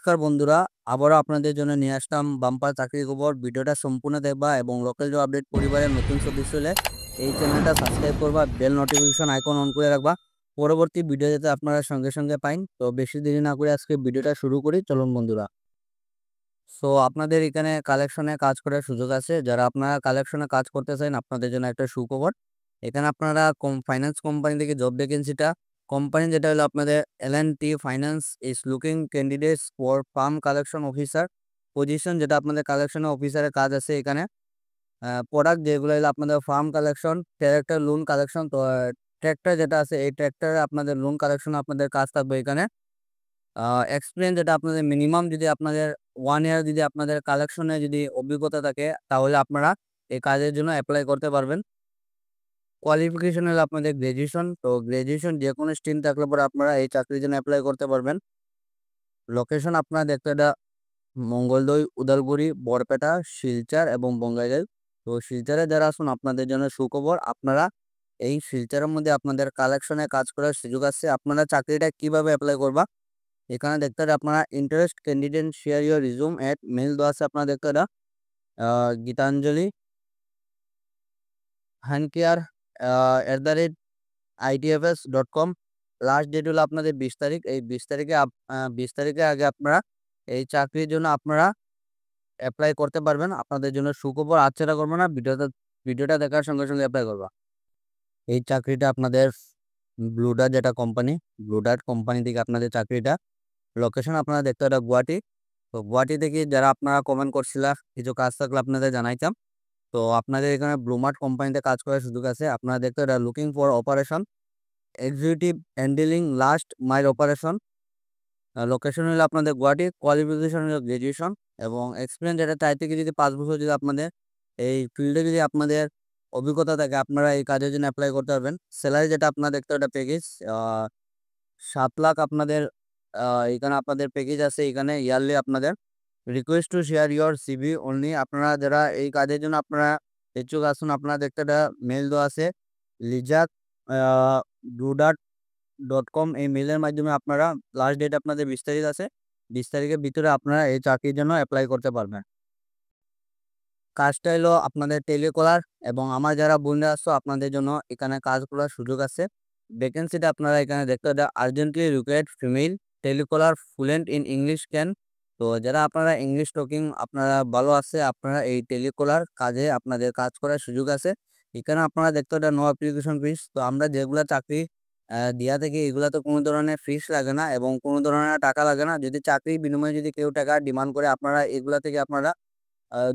নমস্কার বন্ধুরা, আবারও আপনাদের জন্য নিয়ে আসলাম বাম্পার চাকরি খবর। ভিডিওটা সম্পূর্ণ দেখবা এবং লোকাল জব আপডেট পরিবারের নতুন সদস্য হলে এই চ্যানেলটা সাবস্ক্রাইব করবা, বেল নোটিফিকেশন আইকন অন করে রাখবা পরবর্তী ভিডিও যাতে আপনারা সঙ্গে সঙ্গে পাইন। তো বেশি দেরি না করে আজকে ভিডিওটা শুরু করি, চলুন বন্ধুরা। আপনাদের এখানে কালেকশনে কাজ করার সুযোগ আছে। যারা আপনারা কালেকশনে কাজ করতে চান আপনাদের জন্য একটা সুখবর। এখানে আপনারা ফাইন্যান্স কোম্পানি থেকে জব ভ্যাকেন্সিটা, কোম্পানি যেটা হলো আপনাদের L&T finance is looking candidates for farm collection officer position, যেটা আপনাদের কালেকশন অফিসারের কাজ আছে এখানে। প্রোডাক্ট যেগুলো হলো আপনাদের farm collection, tractor loan collection. তো ট্র্যাক্টর যেটা আছে এই ট্র্যাক্টরে আপনাদের লোন কালেকশন আপনাদের কাজ থাকবে এখানে। এক্সপিরিয়েন্স যেটা আপনাদের মিনিমাম, যদি আপনাদের 1 ইয়ার যদি আপনাদের কালেকশনে যদি অভিজ্ঞতা থাকে তাহলে আপনারা এই কাজের জন্য অ্যাপ্লাই করতে পারবেন। কোয়ালিফিকেশন হলো আপনাদের গ্র্যাজুয়েশন। তো গ্র্যাজুয়েশন যে কোনো স্ট্রিম থাকলে পরে আপনারা এই চাকরির জন্য অ্যাপ্লাই করতে পারবেন। লোকেশন আপনারা দেখতে এটা মঙ্গলদৈ, উদালগুড়ি, বরপেটা, শিলচর এবং বঙ্গাইগাঁও। তো শিলচরে যারা আসুন আপনাদের জন্য সুখবর, আপনারা এই শিলচরের মধ্যে আপনাদের কালেকশনে কাজ করার সুযোগ আছে। আপনারা চাকরিটা কিভাবে অ্যাপ্লাই করবা, এখানে দেখতে হবে আপনারা interest candidate share your resume at mail দেওয়া আছে। আপনারা দেখতে এটা গীতাঞ্জলি হ্যান্ডকেয়ার @itfs.com। লাস্ট ডেট হলো আপনাদের 20 তারিখ। এই 20 তারিখে 20 তারিখে আগে আপনারা এই চাকরির জন্য আপনারা অ্যাপ্লাই করতে পারবেন। আপনাদের জন্য সুখবর, আচ্ছাটা করবো না, ভিডিওটা দেখার সঙ্গে সঙ্গে অ্যাপ্লাই করবা। এই চাকরিটা আপনাদের ব্লুডার্ট যেটা কোম্পানি, ব্লুডার্ট কোম্পানি থেকে আপনাদের চাকরিটা। লোকেশন আপনারা দেখতে এটা গুয়াহাটি। তো গুয়াহাটি থেকে যারা আপনারা কমেন্ট করছিলা কিছু কাজ থাকলে আপনাদের জানাইতাম। তো আপনাদের এখানে ব্লুমার্ট কোম্পানিতে কাজ করার সুযোগ আছে। আপনারা দেখতে এটা looking for operation executive handling last mile operation. Location হলো আপনাদের গুয়াহাটি। কোয়ালিফিকেশন হলো গ্র্যাজুয়েশন এবং এক্সপিরিয়েন্স যেটা তাই থেকে যদি 5 বছর যদি আপনাদের এই ফিল্ডে যদি আপনাদের অভিজ্ঞতা থাকে আপনারা এই কাজের জন্য অ্যাপ্লাই করতে পারবেন। স্যালারি যেটা আপনারা দেখতে একটা প্যাকেজ 7 লাখ আপনাদের এখানে আপনাদের প্যাকেজ আছে এখানে ইয়ারলি। আপনাদের request to share your CV only. আপনারা যারা এই কাজের জন্য আপনারা ইচ্ছুক আসুন, আপনারা দেখতে একটা মেল দেওয়া আছে লিজাক bludart.com। এই মেলের মাধ্যমে আপনারা লাস্ট ডেট আপনাদের 20 তারিখ আছে, 20 তারিখের ভিতরে আপনারা এই চাকরির জন্য অ্যাপ্লাই করতে পারবেন। কাজটা হলো আপনাদের টেলিকলার এবং আমার যারা বন্ধুরা আসছো আপনাদের জন্য এখানে কাজ করার সুযোগ আছে। ভ্যাকেন্সিটা আপনারা এখানে দেখতে urgently required female telecaller fluent in English can. তো যারা আপনারা ইংলিশ টকিং আপনারা ভালো আছে আপনারা এই টেলিকলার কাজে আপনাদের কাজ করার সুযোগ আছে। এখানে আপনারা দেখতে নো অ্যাপ্লিকেশন ফিস। তো আমরা যেগুলা চাকরি দিয়া থেকে এগুলা তো কোনো ধরনের ফিস লাগে না এবং কোনো ধরনের টাকা লাগে না। যদি চাকরির বিনিময়ে যদি কেউ টাকা ডিমান্ড করে আপনারা এগুলা থেকে আপনারা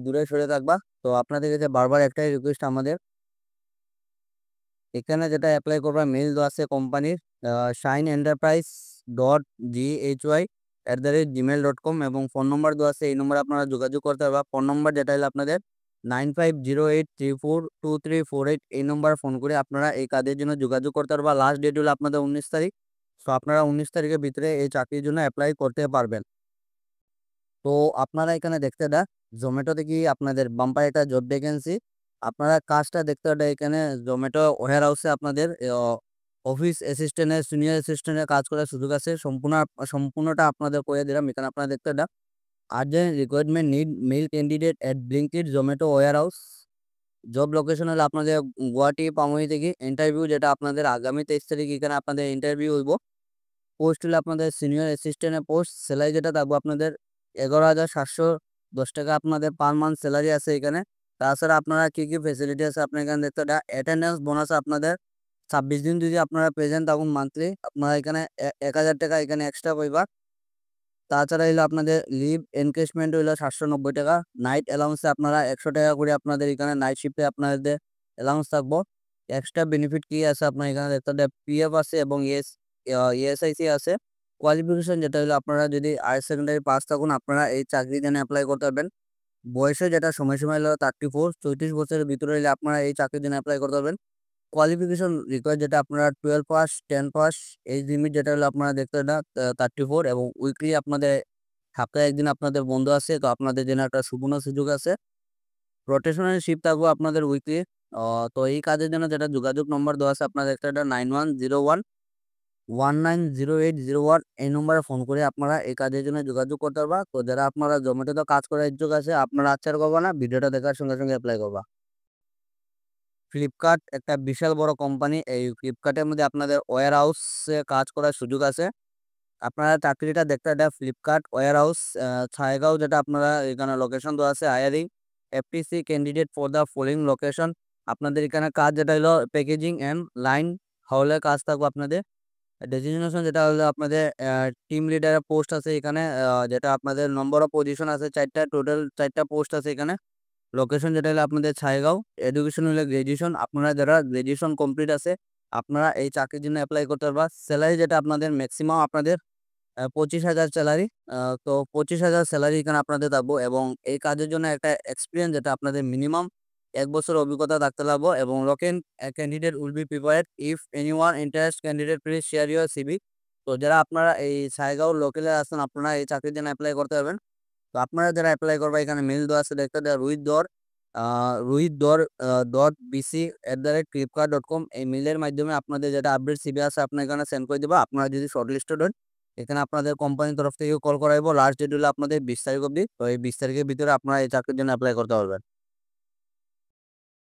দূরে সরে থাকবা। তো আপনাদের কাছে বারবার একটাই রিকোয়েস্ট আমাদের, এখানে যেটা অ্যাপ্লাই করবা মেল দেওয়া আছে কোম্পানির shineNterprise.ghy@gmail.com এবং ফোন নম্বর দেওয়া আছে। এই নম্বরে আপনারা যোগাযোগ করতে পারবা। ফোন নম্বর যেটা হলো আপনাদের 9508342348। এই নম্বর ফোন করে আপনারা এই কাজের জন্য যোগাযোগ করতে পারবা। লাস্ট ডেট হলো আপনাদের 19 তারিখ। তো আপনারা 19 তারিখের ভিতরে এই চাকরির জন্য অ্যাপ্লাই করতে পারবেন। তো আপনারা এখানে দেখতে জোম্যাটো থেকে আপনাদের বাম্পার একটা জব ভ্যাকেন্সি। আপনারা কাজটা দেখতে এখানে জোম্যাটো ওয়্যার হাউসে আপনাদের অফিস অ্যাসিস্ট্যান্টের সিনিয়র অ্যাসিস্ট্যান্টের কাজ করার সুযোগ আছে। সম্পূর্ণটা আপনাদের করে দিলাম। এখানে আপনারা দেখতে urgent requirement need male candidate at Blinkit Zomato warehouse. Job location হলো আপনাদের গুয়াহাটি পামুই থেকে। ইন্টারভিউ যেটা আপনাদের আগামী 23 তারিখ এখানে আপনাদের ইন্টারভিউ হইব। পোস্ট হলো আপনাদের সিনিয়র অ্যাসিস্ট্যান্টের পোস্ট। স্যালারি যেটা থাকবো আপনাদের 11,710 টাকা আপনাদের পার মান্থ স্যালারি আছে এখানে। তাছাড়া আপনারা কি কি ফেসিলিটি আছে আপনার এখানে দেখতে অ্যাটেন্ডেন্স বোনাস আপনাদের 26 দিন যদি আপনারা প্রেজেন্ট থাকুন মান্থলি আপনারা এখানে 1,000 টাকা এখানে এক্সট্রা পাইবা। তাছাড়া হইলো আপনাদের লিভ এনকেজমেন্ট হইলো 790 টাকা। নাইট অ্যালাউন্সে আপনারা 100 টাকা করে আপনাদের এখানে নাইট শিফটে আপনাদের অ্যালাউন্স থাকবো। এক্সট্রা বেনিফিট কি আছে আপনার এখানে দেখতে পিএফ আছে এবং ইএসআইসি আছে। কোয়ালিফিকেশন যেটা হলো আপনারা যদি হায়ার সেকেন্ডারি পাস থাকুন আপনারা এই চাকরির জন্য অ্যাপ্লাই করতে পারবেন। বয়সে যেটা সময় হলো 34, 34 বছরের ভিতরে হলে আপনারা এই চাকরির জন্য অ্যাপ্লাই করতে পারবেন। কোয়ালিফিকেশন রিকোয়ার্ড যেটা আপনারা 12 পাস, 10 পাস। এজ লিমিট যেটা হলো আপনারা দেখতে 34 এবং উইকলি আপনাদের সপ্তাহে একদিন আপনাদের বন্ধ আছে। তো আপনাদের জন্য একটা সুবর্ণ সুযোগ আছে। রোটেশনাল শিফট থাকবো আপনাদের উইকলি। তো এই কাজের জন্য যেটা যোগাযোগ নম্বর দেওয়া আছে আপনাদের একটা 9101 190801 এই নম্বরে ফোন করে আপনারা এই কাজের জন্য যোগাযোগ করতে পারবা। তো যারা আপনারা জোম্যাটোতে কাজ করার ইচ্ছুক আছে, আপনারা আচ্ছার করবা না, ভিডিওটা দেখার সঙ্গে সঙ্গে অ্যাপ্লাই করবা। ফ্লিপকার্ট একটা বিশাল বড় কোম্পানি। এই ফ্লিপকার্টের মধ্যে আপনাদের ওয়্যার হাউসে কাজ করার সুযোগ আছে। আপনারা চাকরিটা দেখতে, এটা ফ্লিপকার্ট ওয়্যার হাউস ছায়গাঁও, যেটা আপনারা এখানে লোকেশন দেওয়া আছে। Hiring FTC candidate for the following location. আপনাদের এখানে কাজ যেটা হলো প্যাকেজিং অ্যান্ড লাইন হাউলের কাজ থাকবে আপনাদের। ডেজিগনেশন যেটা হলো আপনাদের টিম লিডারের পোস্ট আছে এখানে, যেটা আপনাদের নম্বর অফ পজিশন আছে 4টা, টোটাল 4টা পোস্ট আছে এখানে। লোকেশন যেটা হলো আপনাদের ছায়গাঁও। এডুকেশন হলো গ্র্যাজুয়েশন। আপনারা যারা গ্র্যাজুয়েশন কমপ্লিট আছে, আপনারা এই চাকরির জন্য অ্যাপ্লাই করতে পারবা। স্যালারি যেটা আপনাদের ম্যাক্সিমাম আপনাদের 25,000 স্যালারি। তো 25,000 স্যালারি এখানে আপনাদের থাকবো, এবং এই কাজের জন্য একটা এক্সপিরিয়েন্স যেটা আপনাদের মিনিমাম 1 বছর অভিজ্ঞতা থাকতে লাগবো। এবং লোকেন candidate will be prepared if anyone interest candidate please share your CV. তো যারা আপনারা এই ছায়গাঁও লোকেলে আছেন, আপনারা এই চাকরির জন্য অ্যাপ্লাই করতে পারবেন। তো আপনারা যারা অ্যাপ্লাই করবে, এখানে মেল দেওয়া আছে দেখতে দেওয়া rohitdor.bc@flipkart.com। এই মেলের মাধ্যমে আপনাদের যেটা আপডেট সিভি আছে আপনার এখানে সেন্ড করে দেবা। আপনারা যদি শর্টলিস্টেড হন, এখানে আপনাদের কোম্পানির তরফ থেকে কল করাইবো। লাস্ট ডেট হলো আপনাদের 20 তারিখ অবধি। তো এই 20 তারিখের ভিতরে আপনারা এই চাকরির জন্য অ্যাপ্লাই করতে পারবেন।